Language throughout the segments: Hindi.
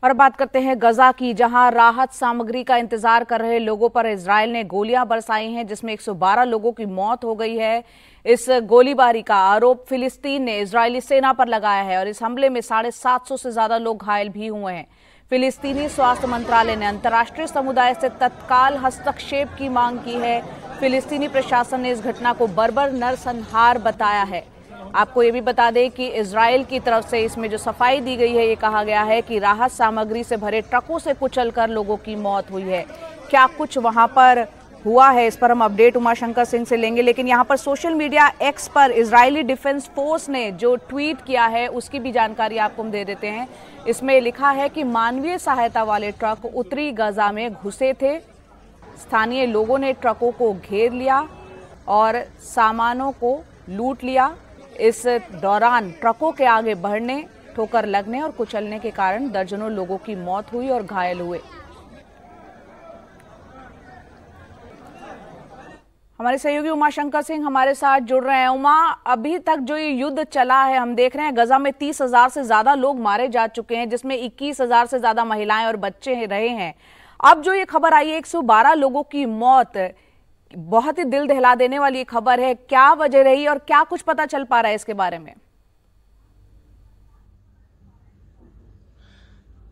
और बात करते हैं गजा की, जहां राहत सामग्री का इंतजार कर रहे लोगों पर इजराइल ने गोलियां बरसाई हैं, जिसमें 112 लोगों की मौत हो गई है। इस गोलीबारी का आरोप फिलिस्तीन ने इजरायली सेना पर लगाया है और इस हमले में 750 से ज्यादा लोग घायल भी हुए हैं। फिलिस्तीनी स्वास्थ्य मंत्रालय ने अंतर्राष्ट्रीय समुदाय से तत्काल हस्तक्षेप की मांग की है। फिलिस्तीनी प्रशासन ने इस घटना को बर्बर नरसंहार बताया है। आपको ये भी बता दें कि इजराइल की तरफ से इसमें जो सफाई दी गई है, ये कहा गया है कि राहत सामग्री से भरे ट्रकों से कुचलकर लोगों की मौत हुई है। क्या कुछ वहां पर हुआ है, इस पर हम अपडेट उमाशंकर सिंह से लेंगे। लेकिन यहां पर सोशल मीडिया एक्स पर इजरायली डिफेंस फोर्स ने जो ट्वीट किया है उसकी भी जानकारी आपको हम दे देते हैं। इसमें लिखा है कि मानवीय सहायता वाले ट्रक उत्तरी गजा में घुसे थे। स्थानीय लोगों ने ट्रकों को घेर लिया और सामानों को लूट लिया। इस दौरान ट्रकों के आगे बढ़ने, ठोकर लगने और कुचलने के कारण दर्जनों लोगों की मौत हुई और घायल हुए। हमारे सहयोगी उमाशंकर सिंह हमारे साथ जुड़ रहे हैं। उमा, अभी तक जो ये युद्ध चला है, हम देख रहे हैं गजा में 30,000 से ज्यादा लोग मारे जा चुके हैं, जिसमें 21,000 से ज्यादा महिलाएं और बच्चे रहे हैं। अब जो ये खबर आई है 112 लोगों की मौत, बहुत ही दिल दहला देने वाली खबर है। क्या वजह रही और क्या कुछ पता चल पा रहा है इसके बारे में?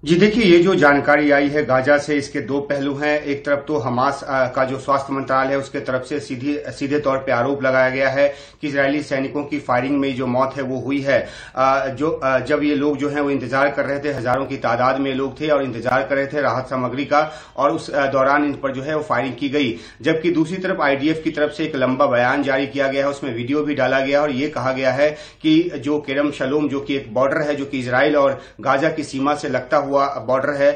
जी देखिए, ये जो जानकारी आई है गाजा से, इसके दो पहलू हैं। एक तरफ तो हमास का जो स्वास्थ्य मंत्रालय है उसके तरफ से सीधे तौर पे आरोप लगाया गया है कि इजरायली सैनिकों की फायरिंग में जो मौत है वो हुई है। जब ये लोग जो हैं वो इंतजार कर रहे थे, हजारों की तादाद में लोग थे और इंतजार कर रहे थे राहत सामग्री का, और उस दौरान इन पर जो है वो फायरिंग की गई। जबकि दूसरी तरफ आईडीएफ की तरफ से एक लंबा बयान जारी किया गया है, उसमें वीडियो भी डाला गया और ये कहा गया है कि जो केरम शलोम, जो कि एक बॉर्डर है, जो कि इजराइल और गाजा की सीमा से लगता हुआ बॉर्डर है,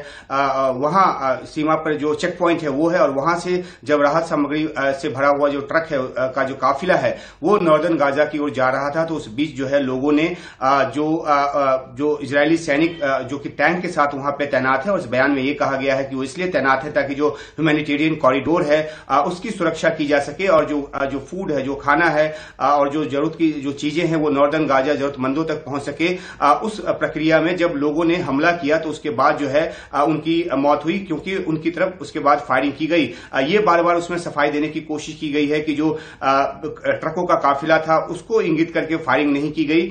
वहां सीमा पर जो चेक पॉइंट है वो है, और वहां से जब राहत सामग्री से भरा हुआ जो ट्रक है का जो काफिला है वो नॉर्दर्न गाजा की ओर जा रहा था, तो उस बीच जो है लोगों ने जो इजरायली सैनिक जो कि टैंक के साथ वहां पे तैनात है, और इस बयान में ये कहा गया है कि वो इसलिए तैनात है ताकि जो ह्यूमैनिटेरियन कॉरिडोर है उसकी सुरक्षा की जा सके, और जो फूड है, जो खाना है और जो जरूरत की जो चीजें हैं वो नॉर्दर्न गाजा जरूरतमंदों तक पहुंच सके। उस प्रक्रिया में जब लोगों ने हमला किया तो उसके बाद जो है उनकी मौत हुई, क्योंकि उनकी तरफ उसके बाद फायरिंग की गई। ये बार बार उसमें सफाई देने की कोशिश की गई है कि जो ट्रकों का काफिला था उसको इंगित करके फायरिंग नहीं की गई।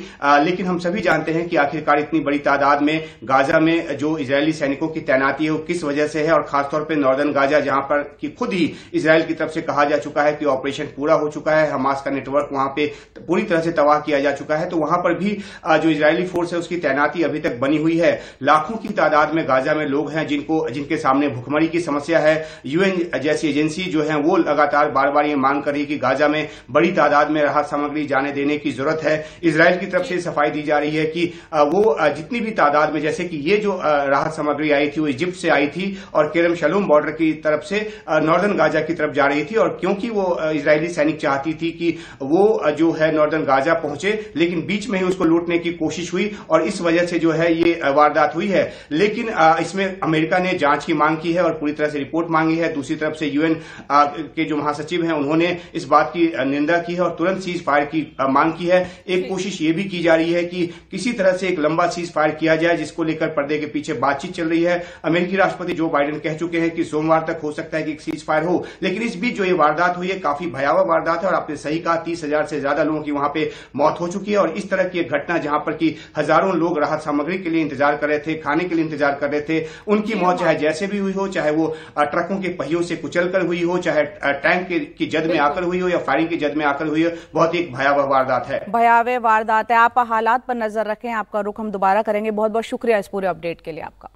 लेकिन हम सभी जानते हैं कि आखिरकार इतनी बड़ी तादाद में गाजा में जो इजरायली सैनिकों की तैनाती है वो किस वजह से है, और खासतौर पर नॉर्दर्न गाजा, जहां पर कि खुद ही इजराइल की तरफ से कहा जा चुका है कि ऑपरेशन पूरा हो चुका है, हमास का नेटवर्क वहां पे पूरी तरह से तबाह किया जा चुका है, तो वहां पर भी जो इजरायली फोर्स है उसकी तैनाती अभी तक बनी हुई है। लाखों की तादाद में गाजा में लोग हैं जिनके सामने भुखमरी की समस्या है। यूएन जैसी एजेंसी जो है वो लगातार बार बार ये मांग कर रही है कि गाजा में बड़ी तादाद में राहत सामग्री जाने देने की जरूरत है। इजराइल की तरफ से सफाई दी जा रही है कि वो जितनी भी तादाद में, जैसे कि ये जो राहत सामग्री आई थी वो इजिप्ट से आई थी और केरम शलोम बॉर्डर की तरफ से नॉर्दर्न गाजा की तरफ जा रही थी, और क्योंकि वो इजरायली सैनिक चाहती थी कि वो जो है नॉर्दर्न गाजा पहुंचे, लेकिन बीच में ही उसको लूटने की कोशिश हुई और इस वजह से जो है ये वारदात हुई है। लेकिन इसमें अमेरिका ने जांच की मांग की है और पूरी तरह से रिपोर्ट मांगी है। दूसरी तरफ से यूएन के जो महासचिव हैं उन्होंने इस बात की निंदा की है और तुरंत सीज फायर की मांग की है। एक कोशिश ये भी की जा रही है कि किसी तरह से एक लंबा सीज फायर किया जाए, जिसको लेकर पर्दे के पीछे बातचीत चल रही है। अमेरिकी राष्ट्रपति जो बाइडेन कह चुके हैं कि सोमवार तक हो सकता है कि एक सीज फायर हो, लेकिन इस बीच जो ये वारदात हुई है काफी भयावह वारदात है, और आपने सही कहा 30,000 से ज्यादा लोगों की वहां पे मौत हो चुकी है। और इस तरह की एक घटना जहां पर कि हजारों लोग राहत सामग्री के लिए इंतजार कर रहे थे, खाने के लिए इंतजार कर रहे थे, उनकी मौत चाहे जैसे भी हुई हो, चाहे वो ट्रकों के पहियों से कुचलकर हुई हो, चाहे टैंक की जद में आकर हुई हो या फायरिंग की जद में आकर हुई हो, बहुत ही भयावह वारदात है। भयावह वारदात है। आप हालात पर नजर रखें, आपका रुख हम दोबारा करेंगे। बहुत बहुत शुक्रिया इस पूरे अपडेट के लिए आपका।